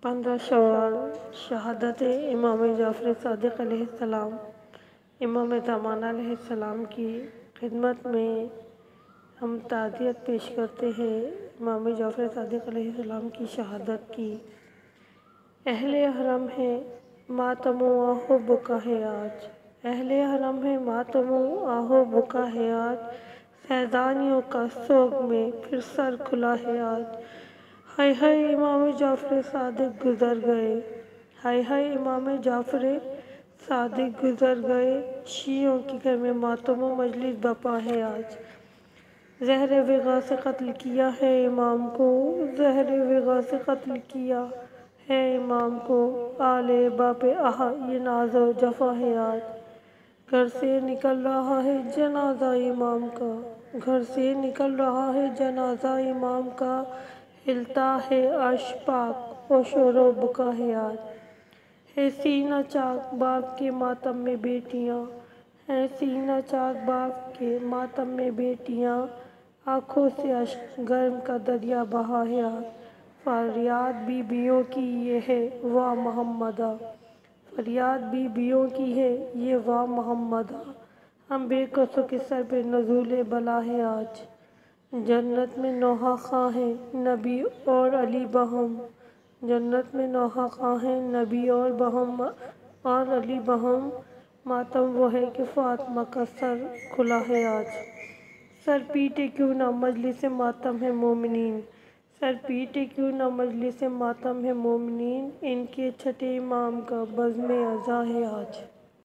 15 शवाल शहादत इमाम जाफ़र सादिक़ अलैहिस्सलाम। इमाम ज़मान अलैहिस्सलाम की खिदमत में हम ताज़ियत पेश करते हैं इमाम जाफ़र सादिक़ अलैहिस्सलाम की शहादत की। अहले हरम है मातमो आहो बुका है आज, अहले हरम है मातमो आहो बुका है आज, फैज़ानियों का सोग में फिर सर खुला है आज। हाय हाय इमाम जाफ़र सादिक़ गुज़र गए, हाय हाय इमाम जाफ़र सादिक़ गुज़र गए, शियों के घर में मातम व मजलिस बपा है आज। ज़हर विगा से कत्ल किया है इमाम को, ज़हर विगा से कत्ल किया है इमाम को, आले बापे आह ये नाज़ो जफ़ा है आज। घर से निकल रहा है जनाजा इमाम का, घर से निकल रहा है जनाजा इमाम का, हिलता है अर्श पाक और शोरो बुका है आज। है सीना चाक बाप के मातम में बेटियाँ, है सीना चाक बाप के मातम में बेटियाँ, आँखों से अश्क गर्म का दरिया बहा है आज। फरियाद बीबियों की ये है वाह मोहम्मदा, फरियाद बीबियों की है ये वाह मोहम्मदा, हम बेकसों के सर पे नज़ूले बला है आज। जन्नत में नौहा खां है नबी और अली बहम, जन्नत में नौहा खां है नबी और बहम और अली बहम, मातम वो है कि फातिमा का सर खुला है आज। सर पीटे क्यों ना मजलिस मातम है मोमिनीन, सर पीटे क्यों ना मजलिस मातम है मोमिनीन, इनके छठे इमाम का बज़्म अज़ा है आज।